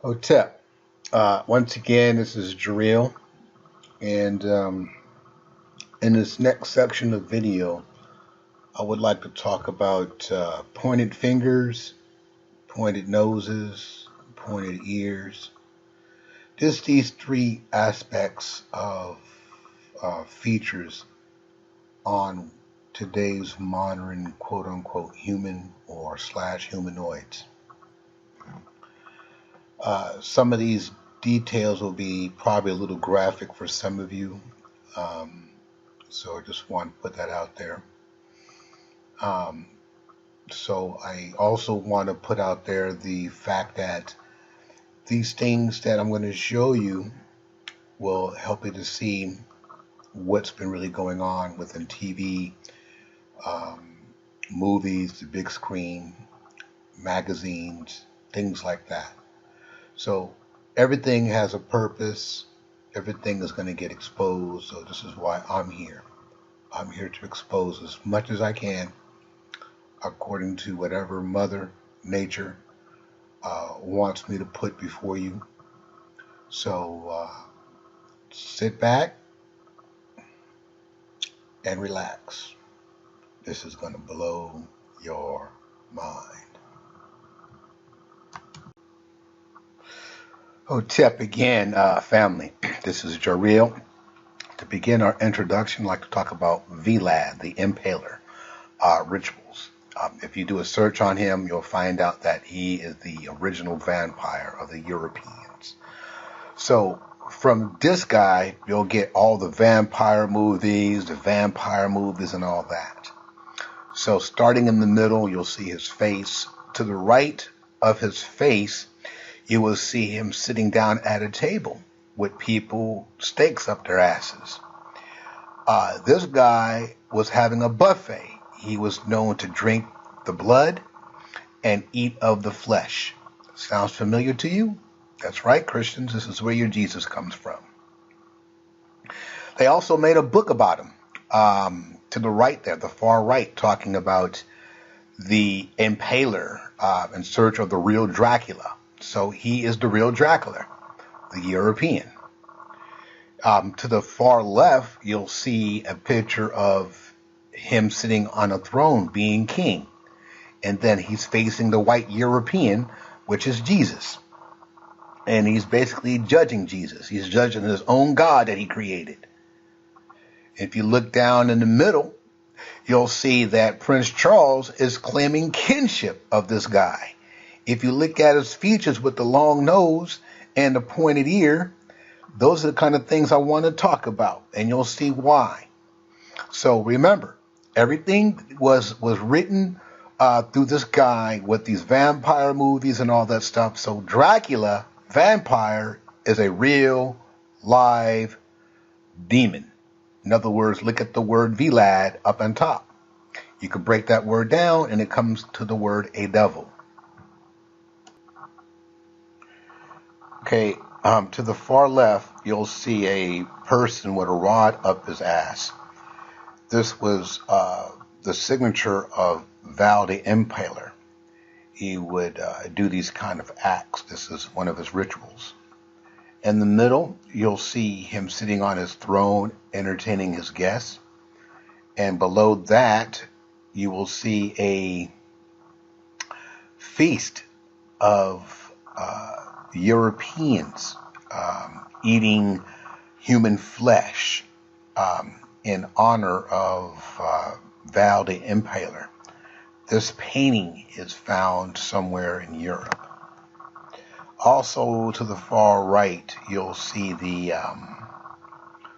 Hotep. Once again, this is Jareel, and in this next section of video, I would like to talk about pointed fingers, pointed noses, pointed ears. Just these three aspects of features on today's modern quote-unquote human or slash humanoids. Some of these details will be probably a little graphic for some of you, so I just want to put that out there. So I also want to put out there the fact that these things that I'm going to show you will help you to see what's been really going on within TV, movies, the big screen, magazines, things like that. So everything has a purpose. Everything is going to get exposed. So this is why I'm here. I'm here to expose as much as I can according to whatever Mother Nature wants me to put before you. So sit back and relax. This is going to blow your mind. Hotep again, family. This is Jareel. To begin our introduction, I'd like to talk about Vlad, the Impaler, rituals. If you do a search on him, you'll find out that he is the original vampire of the Europeans. So from this guy, you'll get all the vampire movies, and all that. So starting in the middle, you'll see his face. To the right of his face, you will see him sitting down at a table with people steaks up their asses. This guy was having a buffet. He was known to drink the blood and eat of the flesh. Sounds familiar to you? That's right, Christians. This is where your Jesus comes from. They also made a book about him. To the right there, the far right, talking about the Impaler in search of the real Dracula. So he is the real Dracula, the European. To the far left, you'll see a picture of him sitting on a throne being king. And then he's facing the white European, which is Jesus. And he's basically judging Jesus. He's judging his own God that he created. If you look down in the middle, you'll see that Prince Charles is claiming kinship of this guy. If you look at his features with the long nose and the pointed ear, those are the kind of things I want to talk about, and you'll see why. So remember, everything was written through this guy with these vampire movies and all that stuff. So Dracula, vampire, is a real, live demon. In other words, look at the word Vlad up on top. You can break that word down, and it comes to the word a devil. Okay, to the far left, you'll see a person with a rod up his ass. This was the signature of Val the Impaler. He would do these kind of acts. This is one of his rituals. In the middle, you'll see him sitting on his throne, entertaining his guests. And below that, you will see a feast of Europeans eating human flesh in honor of Val the Impaler. This painting is found somewhere in Europe. Also to the far right, you'll see the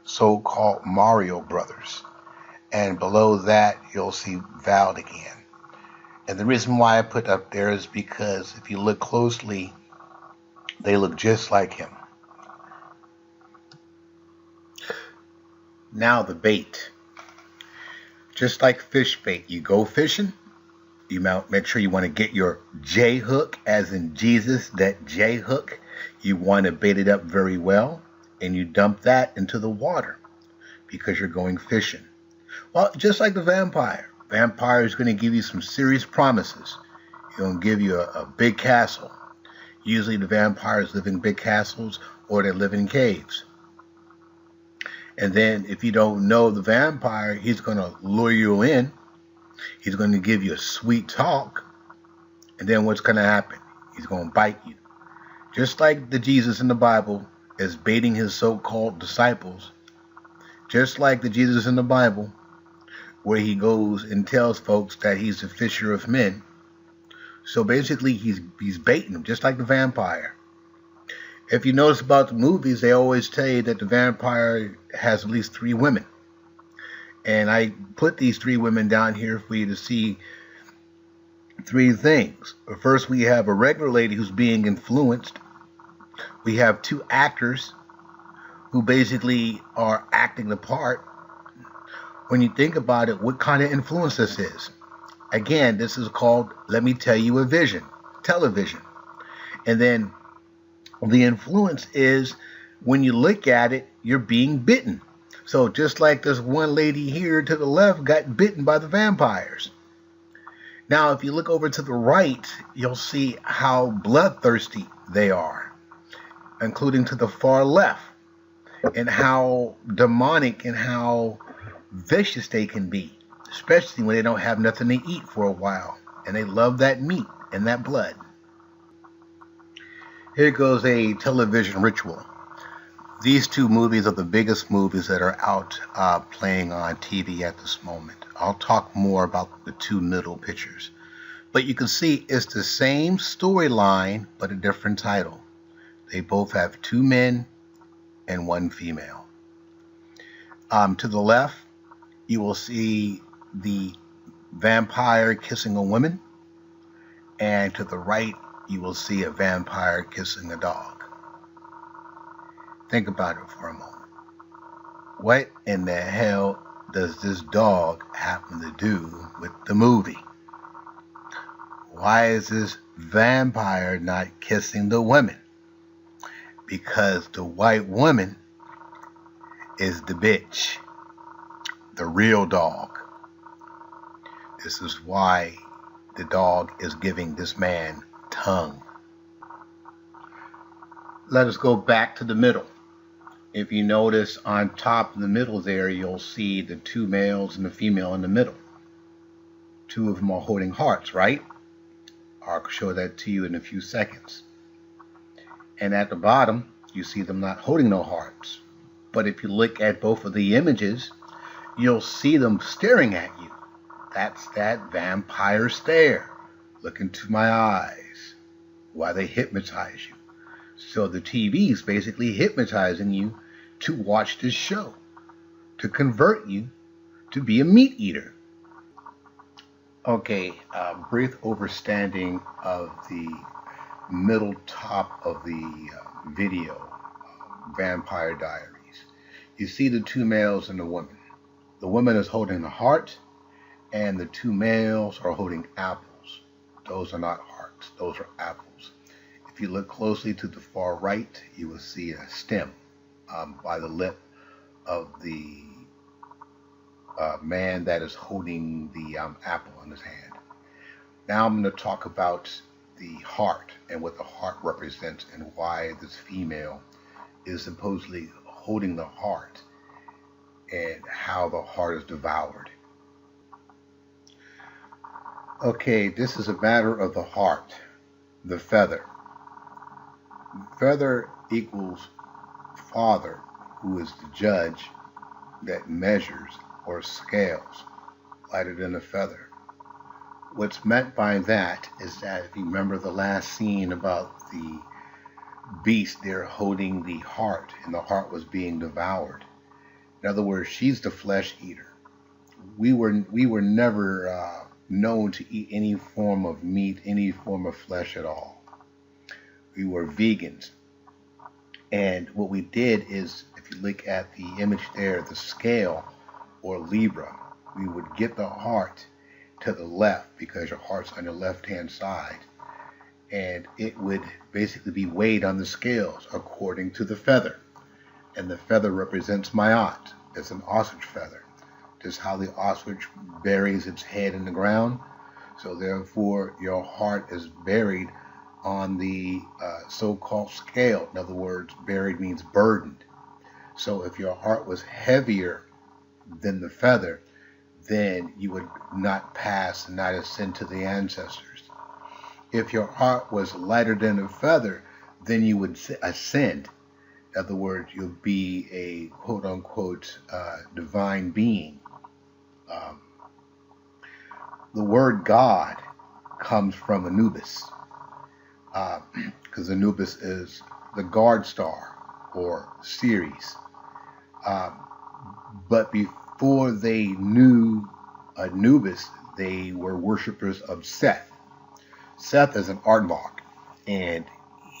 so-called Mario brothers. And below that, you'll see Val again. And the reason why I put up there is because if you look closely, they look just like him. Now the bait. Just like fish bait, you go fishing, you make sure you want to get your J hook, as in Jesus, that J hook. You want to bait it up very well, and you dump that into the water because you're going fishing. Well, just like the vampire. Vampire is going to give you some serious promises. He's going to give you a big castle. Usually the vampires live in big castles or they live in caves. And then if you don't know the vampire, he's going to lure you in. He's going to give you a sweet talk. And then what's going to happen? He's going to bite you. Just like the Jesus in the Bible is baiting his so-called disciples. Just like the Jesus in the Bible, where he goes and tells folks that he's a fisher of men. So basically he's baiting them, just like the vampire. If you notice about the movies, they always tell you that the vampire has at least 3 women. And I put these 3 women down here for you to see 3 things. First, we have a regular lady who's being influenced. We have 2 actors who basically are acting the part. When you think about it, what kind of influence this is? Again, this is called, let me tell you, a vision, television. And then the influence is, when you look at it, you're being bitten. So just like this one lady here to the left got bitten by the vampires. Now, if you look over to the right, you'll see how bloodthirsty they are, including to the far left, and how demonic and how vicious they can be, especially when they don't have nothing to eat for a while, and they love that meat and that blood. Here goes a television ritual. These 2 movies are the biggest movies that are out playing on TV at this moment. I'll talk more about the 2 middle pictures. But you can see it's the same storyline, but a different title. They both have 2 men and 1 female. To the left, you will see the vampire kissing a woman. And to the right, you will see a vampire kissing a dog. Think about it for a moment. What in the hell does this dog happen to do with the movie? Why is this vampire not kissing the woman? Because the white woman is the bitch, the real dog. This is why the dog is giving this man tongue. Let us go back to the middle. If you notice on top in the middle there, you'll see the 2 males and the female in the middle. 2 of them are holding hearts, right? I'll show that to you in a few seconds. And at the bottom, you see them not holding no hearts. But if you look at both of the images, you'll see them staring at you. That's that vampire stare. Look into my eyes. Why they hypnotize you. So the TV is basically hypnotizing you to watch this show, to convert you to be a meat eater. Okay, brief overstanding of the middle top of the video, Vampire Diaries. You see the 2 males and the woman. The woman is holding the heart, and the 2 males are holding apples. Those are not hearts, those are apples. If you look closely to the far right, you will see a stem by the lip of the man that is holding the apple in his hand. Now I'm going to talk about the heart and what the heart represents and why this female is supposedly holding the heart and how the heart is devoured. Okay, this is a matter of the heart, the feather. Feather equals father, who is the judge that measures or scales, lighter than a feather. What's meant by that is that if you remember the last scene about the beast there holding the heart, and the heart was being devoured. In other words, she's the flesh eater. We were never known to eat any form of meat, any form of flesh at all. We were vegans. And what we did is, if you look at the image there, the scale or Libra, we would get the heart to the left because your heart's on your left-hand side. And it would basically be weighed on the scales according to the feather. And the feather represents Ma'at. It's an ostrich feather. Just how the ostrich buries its head in the ground. So therefore, your heart is buried on the so-called scale. In other words, buried means burdened. So if your heart was heavier than the feather, then you would not pass and not ascend to the ancestors. If your heart was lighter than a feather, then you would ascend. In other words, you'll be a quote-unquote divine being. The word God comes from Anubis, because Anubis is the guard star or Ceres. But before they knew Anubis, they were worshippers of Seth. Seth is an aardvark, and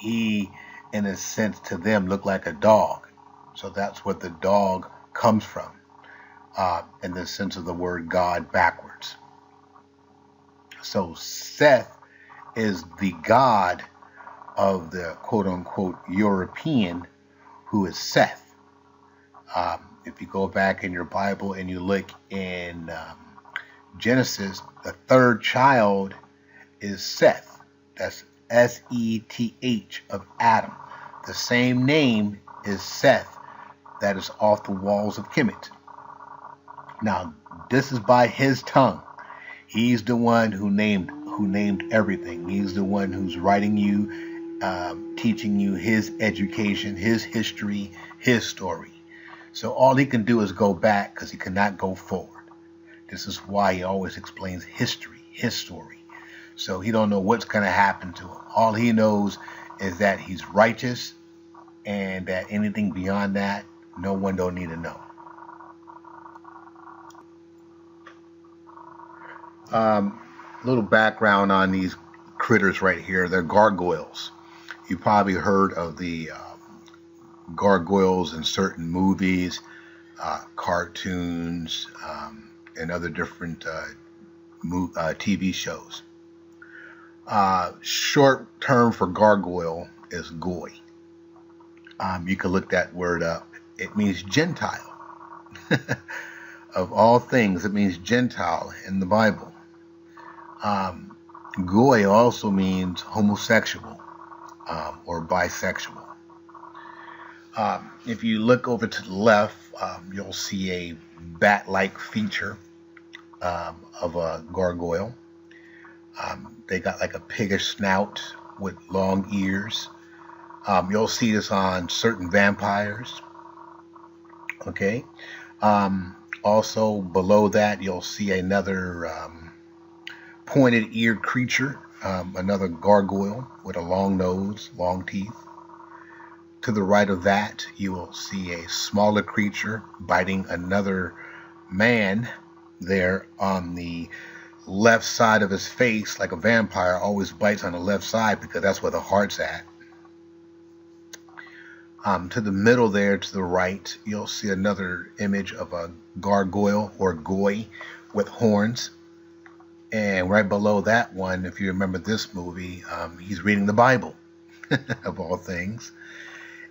he, in a sense, to them looked like a dog. So that's what the dog comes from, in the sense of the word God backwards. So Seth is the god of the quote-unquote European, who is Seth. If you go back in your Bible and you look in Genesis, the third child is Seth. That's S-E-T-H of Adam. The same name is Seth that is off the walls of Kemet. Now, this is by his tongue. He's the one who named everything. He's the one who's writing you, teaching you his education, his history, his story. So all he can do is go back, because he cannot go forward. This is why he always explains history, his story. So he don't know what's going to happen to him. All he knows is that he's righteous, and that anything beyond that, no one don't need to know. Little background on these critters right here. They're gargoyles. You probably heard of the gargoyles in certain movies, cartoons, and other different TV shows. Short term for gargoyle is goy. You can look that word up. It means Gentile. Of all things, it means Gentile in the Bible. Goy also means homosexual or bisexual. If you look over to the left, you'll see a bat-like feature of a gargoyle. They got like a piggish snout with long ears. You'll see this on certain vampires. Okay. Also below that, you'll see another pointed-eared creature, another gargoyle with a long nose, long teeth. To the right of that, you will see a smaller creature biting another man there on the left side of his face, like a vampire always bites on the left side because that's where the heart's at. To the middle there, to the right, you'll see another image of a gargoyle or goy with horns. And right below that one, if you remember this movie, he's reading the Bible, of all things.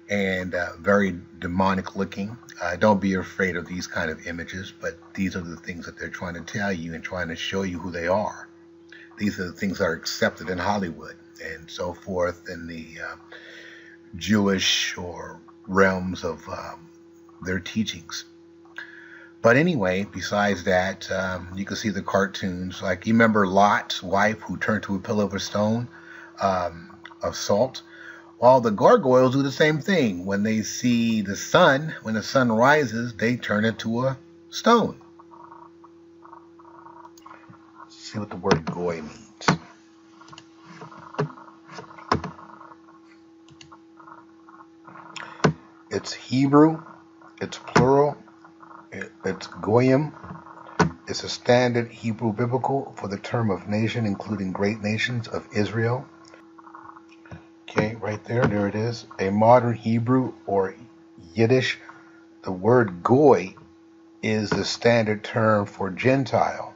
And very demonic looking. Don't be afraid of these kind of images, but these are the things that they're trying to tell you and trying to show you who they are. These are the things that are accepted in Hollywood and so forth in the Jewish or realms of their teachings. But anyway, besides that, you can see the cartoons. Like, you remember Lot's wife who turned to a pillar of stone, of salt? Well, the gargoyles do the same thing. When they see the sun, when the sun rises, they turn it to a stone. Let's see what the word goy means. It's Hebrew, it's plural, it's goyim. It's a standard Hebrew biblical for the term of nation, including great nations of Israel. Okay, right there it is. A modern Hebrew or Yiddish, the word goy is the standard term for Gentile.